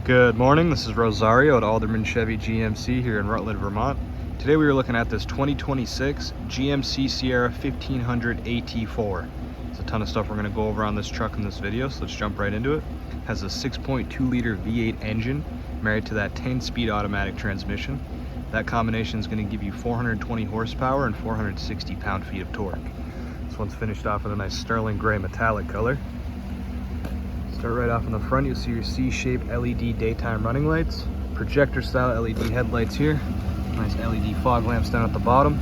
Good morning, this is Rosario at Alderman Chevy GMC here in Rutland, Vermont. Today we are looking at this 2026 GMC Sierra 1500 AT4. There's a ton of stuff we're going to go over on this truck in this video, so let's jump right into it. It has a 6.2 liter V8 engine married to that 10-speed automatic transmission. That combination is going to give you 420 horsepower and 460 pound-feet of torque. This one's finished off in a nice sterling gray metallic color. Start right off in the front, you'll see your C-shaped LED daytime running lights, projector style LED headlights here, nice LED fog lamps down at the bottom,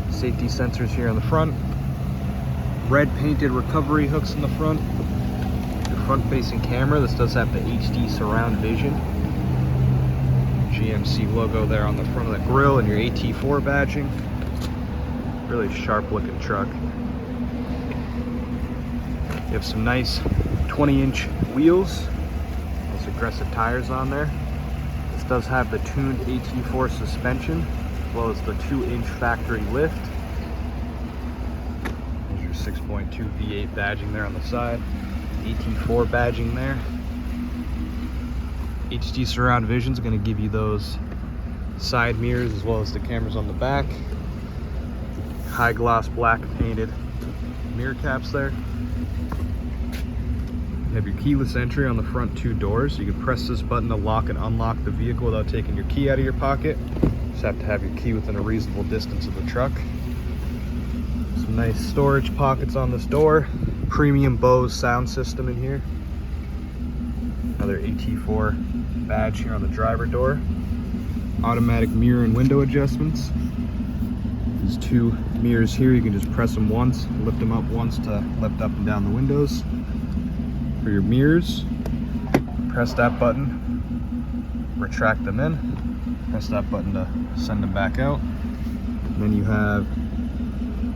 safety sensors here in the front, red painted recovery hooks in the front, your front facing camera. This does have the HD surround vision, GMC logo there on the front of the grille, and your AT4 badging. Really sharp looking truck. You have some nice 20-inch wheels, those aggressive tires on there. This does have the tuned AT4 suspension, as well as the 2-inch factory lift. There's your 6.2 V8 badging there on the side, AT4 badging there. HD surround vision is going to give you those side mirrors as well as the cameras on the back. High gloss black painted mirror caps there. You have your keyless entry on the front two doors. You can press this button to lock and unlock the vehicle without taking your key out of your pocket. Just have to have your key within a reasonable distance of the truck. Some nice storage pockets on this door. Premium Bose sound system in here. Another AT4 badge here on the driver door. Automatic mirror and window adjustments. These two mirrors here, you can just press them once, lift them up once to lift up and down the windows. For your mirrors, press that button, retract them in, press that button to send them back out. And then you have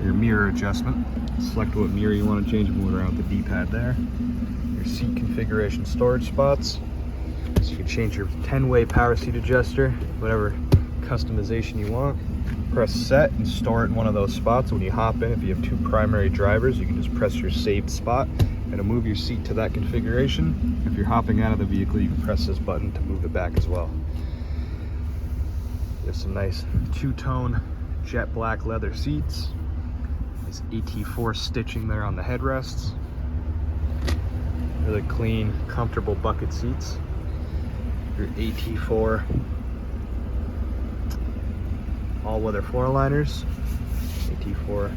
your mirror adjustment. Select what mirror you want to change, move it around with the D-pad there. Your seat configuration storage spots. So you can change your 10-way power seat adjuster, whatever customization you want. Press set and store it in one of those spots. When you hop in, if you have two primary drivers, you can just press your saved spot. It'll move your seat to that configuration. If you're hopping out of the vehicle, you can press this button to move it back as well. You have some nice two-tone jet black leather seats. Nice AT4 stitching there on the headrests. Really clean, comfortable bucket seats. Your AT4 all-weather floor liners. AT4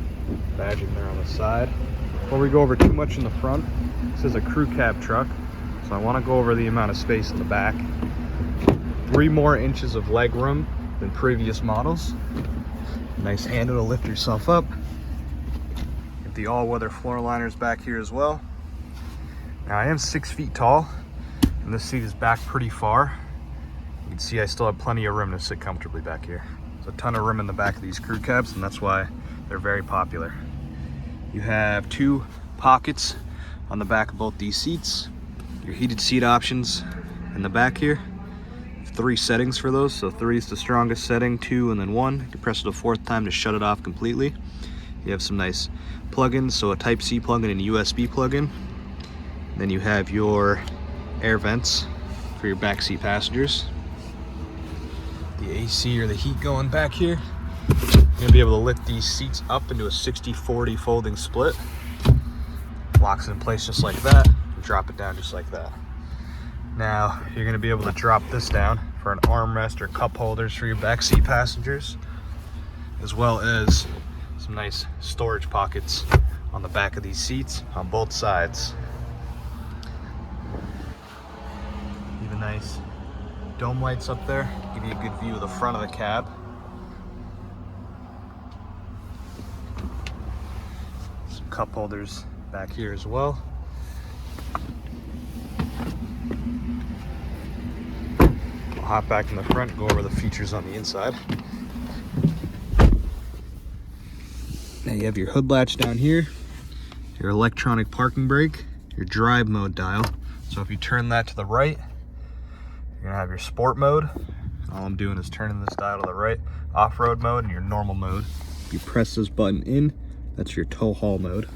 badging there on the side. Before we go over too much in the front, this is a crew cab truck, so I want to go over the amount of space in the back. 3 more inches of leg room than previous models. Nice handle to lift yourself up. Get the all-weather floor liners back here as well. Now I am 6 feet tall, and this seat is back pretty far. You can see I still have plenty of room to sit comfortably back here. There's a ton of room in the back of these crew cabs, and that's why they're very popular. You have 2 pockets on the back of both these seats. Your heated seat options in the back here. 3 settings for those, so 3 is the strongest setting, 2 and then 1. You press it a 4th time to shut it off completely. You have some nice plugins, so a Type-C plug-in and a USB plug-in. Then you have your air vents for your backseat passengers. The AC or the heat going back here. You're gonna be able to lift these seats up into a 60-40 folding split. Locks it in place just like that, and drop it down just like that. Now, you're gonna be able to drop this down for an armrest or cup holders for your backseat passengers, as well as some nice storage pockets on the back of these seats on both sides. Even nice dome lights up there, give you a good view of the front of the cab. Cup holders back here as well. I'll hop back in the front and go over the features on the inside. Now you have your hood latch down here, your electronic parking brake, your drive mode dial. So if you turn that to the right, you're gonna have your sport mode. All I'm doing is turning this dial to the right. Off-road mode and your normal mode. If you press this button in, that's your tow haul mode.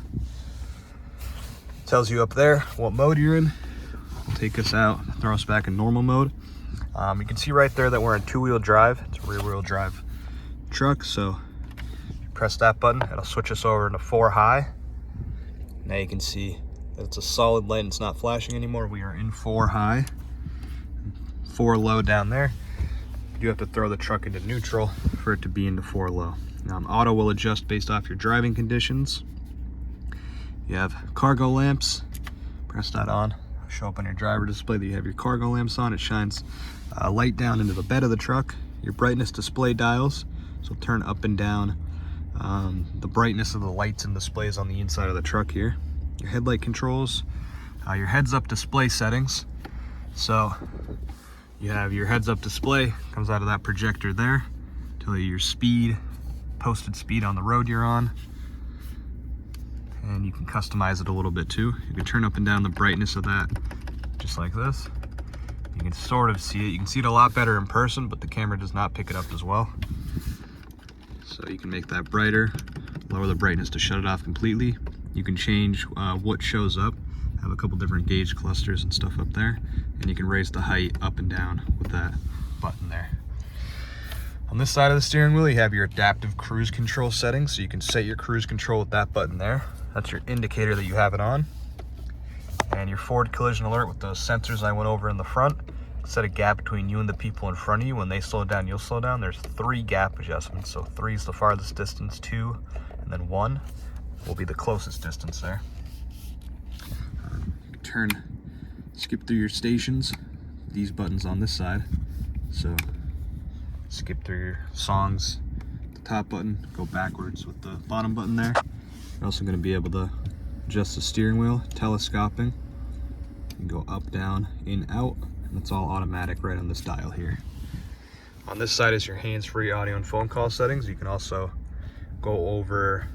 Tells you up there what mode you're in. We'll take us out, throw us back in normal mode. You can see right there that we're in 2-wheel drive. It's a rear-wheel drive truck, so press that button, it'll switch us over into 4 high. Now you can see that it's a solid light and it's not flashing anymore. We are in 4 high, 4 low down there. You have to throw the truck into neutral for it to be into 4 low. Auto will adjust based off your driving conditions. You have cargo lamps, press that on. It'll show up on your driver display that you have your cargo lamps on. It shines light down into the bed of the truck. Your brightness display dials, so turn up and down the brightness of the lights and displays on the inside of the truck here. Your headlight controls, your heads-up display settings. So you have your heads-up display, comes out of that projector there, tell you your speed, posted speed on the road you're on. And you can customize it a little bit too. You can turn up and down the brightness of that, just like this. You can sort of see it. You can see it a lot better in person, but the camera does not pick it up as well. So you can make that brighter, lower the brightness to shut it off completely. You can change what shows up. Have a couple different gauge clusters and stuff up there. And you can raise the height up and down with that button there. On this side of the steering wheel, you have your adaptive cruise control settings. So you can set your cruise control with that button there. That's your indicator that you have it on. And your forward collision alert with those sensors I went over in the front. Set a gap between you and the people in front of you. When they slow down, you'll slow down. There's 3 gap adjustments. So 3 is the farthest distance, 2, and then 1 will be the closest distance there. You can skip through your stations. These buttons on this side. So skip through your songs, the top button, go backwards with the bottom button there. You're also going to be able to adjust the steering wheel, telescoping. You can go up, down, in, out. It's all automatic right on this dial here. On this side is your hands-free audio and phone call settings. You can also go over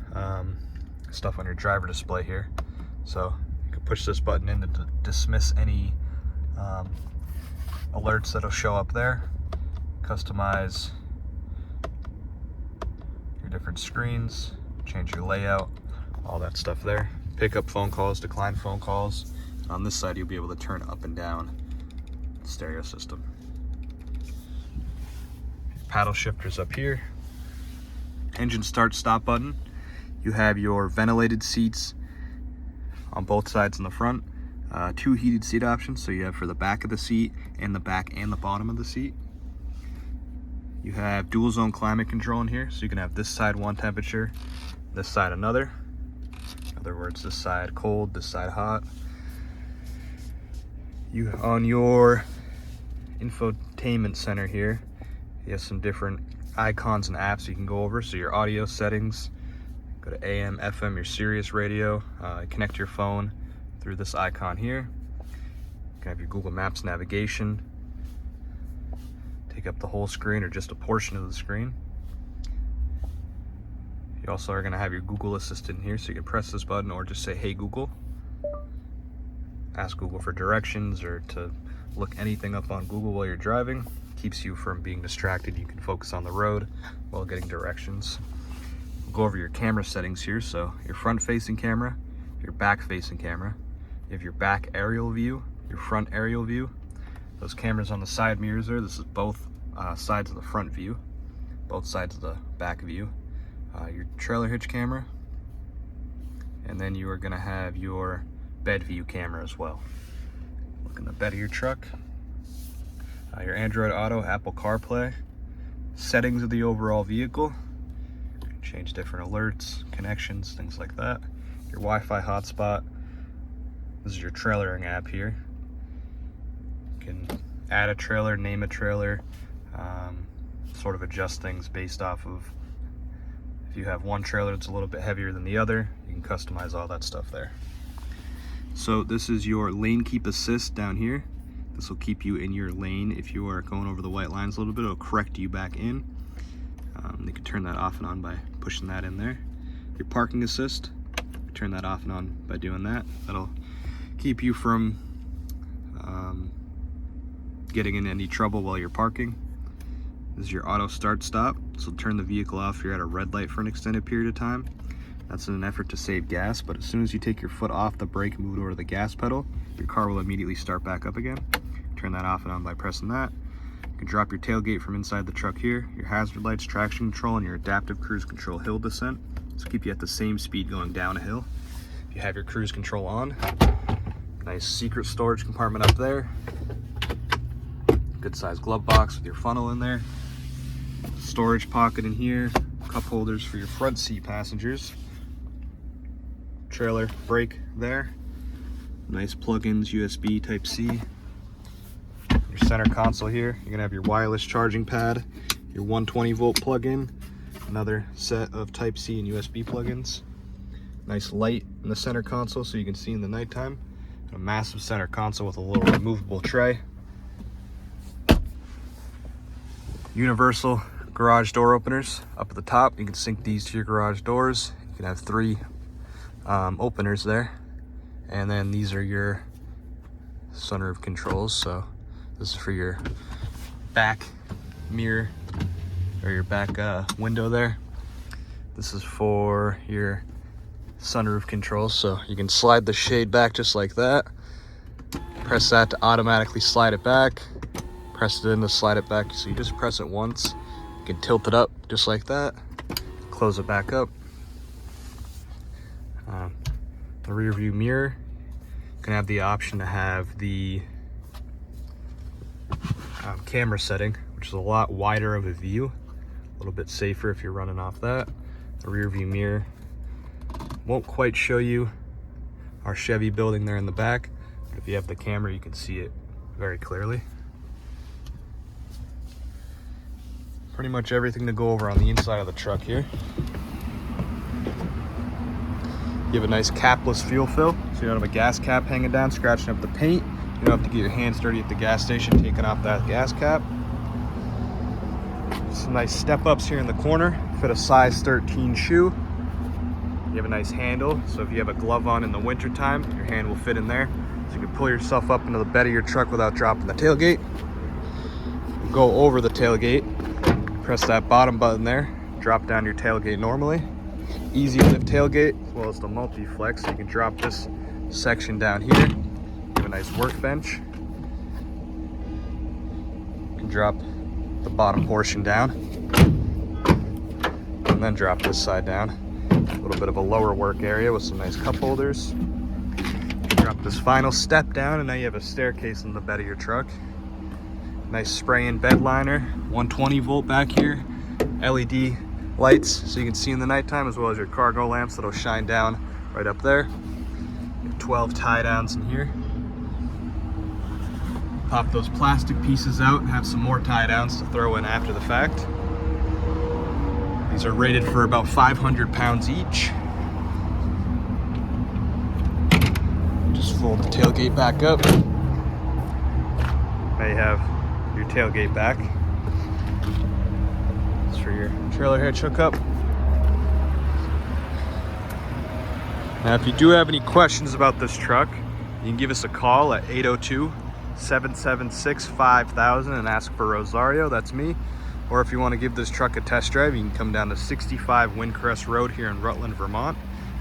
stuff on your driver display here. So you can push this button in to dismiss any alerts that'll show up there. Customize your different screens, change your layout, all that stuff there. Pick up phone calls, decline phone calls. On this side, you'll be able to turn up and down stereo system. Paddle shifters up here. Engine start stop button. You have your ventilated seats on both sides in the front. 2 heated seat options, so you have for the back of the seat and the back and the bottom of the seat. You have dual zone climate control in here, so you can have this side 1 temperature, this side another. In other words, this side cold, this side hot. You on your infotainment center here, you have some different icons and apps you can go over. So your audio settings, go to AM, FM, your Sirius radio, connect your phone through this icon here. You can have your Google Maps navigation, take up the whole screen or just a portion of the screen. You also are going to have your Google Assistant here, so you can press this button or just say, "Hey Google." Ask Google for directions or to look anything up on Google while you're driving. Keeps you from being distracted. You can focus on the road while getting directions. We'll go over your camera settings here. So your front facing camera, your back facing camera. You have your back aerial view, your front aerial view. Those cameras on the side mirrors there, this is both sides of the front view, both sides of the back view. Your trailer hitch camera. And then you are gonna have your bed view camera as well. Look in the bed of your truck. Your Android Auto, Apple CarPlay, settings of the overall vehicle, change different alerts, connections, things like that. Your Wi-Fi hotspot. This is your trailering app here. You can add a trailer, name a trailer, sort of adjust things based off of if you have one trailer that's a little bit heavier than the other. You can customize all that stuff there. So this is your lane keep assist down here. This will keep you in your lane if you are going over the white lines a little bit. It'll correct you back in. You can turn that off and on by pushing that in there. Your parking assist, turn that off and on by doing that. That'll keep you from getting in any trouble while you're parking. This is your auto start stop. So turn the vehicle off if you're at a red light for an extended period of time. That's in an effort to save gas, but as soon as you take your foot off the brake and move it over to the gas pedal, your car will immediately start back up again. Turn that off and on by pressing that. You can drop your tailgate from inside the truck here, your hazard lights, traction control, and your adaptive cruise control hill descent. So keep you at the same speed going down a hill. If you have your cruise control on, nice secret storage compartment up there. Good sized glove box with your funnel in there. Storage pocket in here. Cup holders for your front seat passengers. Trailer brake there. Nice plug-ins, USB Type-C. Your center console here. You're gonna have your wireless charging pad, your 120 volt plug-in, another set of Type-C and USB plug-ins. Nice light in the center console so you can see in the nighttime. And a massive center console with a little removable tray. Universal garage door openers up at the top. You can sync these to your garage doors. You can have 3 openers there, and then these are your sunroof controls. So this is for your back mirror or your back window there. This is for your sunroof controls, so you can slide the shade back just like that. Press that to automatically slide it back. Press it in to slide it back. So you just press it once. You can tilt it up just like that. Close it back up. The rear view mirror, you can have the option to have the camera setting, which is a lot wider of a view, a little bit safer if you're running off that. The rear view mirror won't quite show you our Chevy building there in the back, but if you have the camera, you can see it very clearly. Pretty much everything to go over on the inside of the truck here. You have a nice capless fuel fill, so you don't have a gas cap hanging down, scratching up the paint. You don't have to get your hands dirty at the gas station taking off that gas cap. Some nice step ups here in the corner, fit a size 13 shoe. You have a nice handle, so if you have a glove on in the winter time, your hand will fit in there. So you can pull yourself up into the bed of your truck without dropping the tailgate. Go over the tailgate, press that bottom button there, drop down your tailgate normally. Easy lift tailgate, as well as the multi-flex, so you can drop this section down here. You have a nice workbench. You can drop the bottom portion down, and then drop this side down. A little bit of a lower work area with some nice cup holders. Drop this final step down, and now you have a staircase in the bed of your truck. Nice spray-in bed liner, 120 volt back here, LED lights so you can see in the nighttime, as well as your cargo lamps that'll shine down right up there. You have 12 tie downs in here. Pop those plastic pieces out and have some more tie downs to throw in after the fact. These are rated for about 500 pounds each. Just fold the tailgate back up. Now you have your tailgate back. It's for your trailer hitch hookup. Now if you do have any questions about this truck, you can give us a call at 802-776-5000 and ask for Rosario, that's me. Or if you want to give this truck a test drive, you can come down to 65 Windcrest Road here in Rutland, Vermont.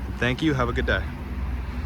And thank you, have a good day.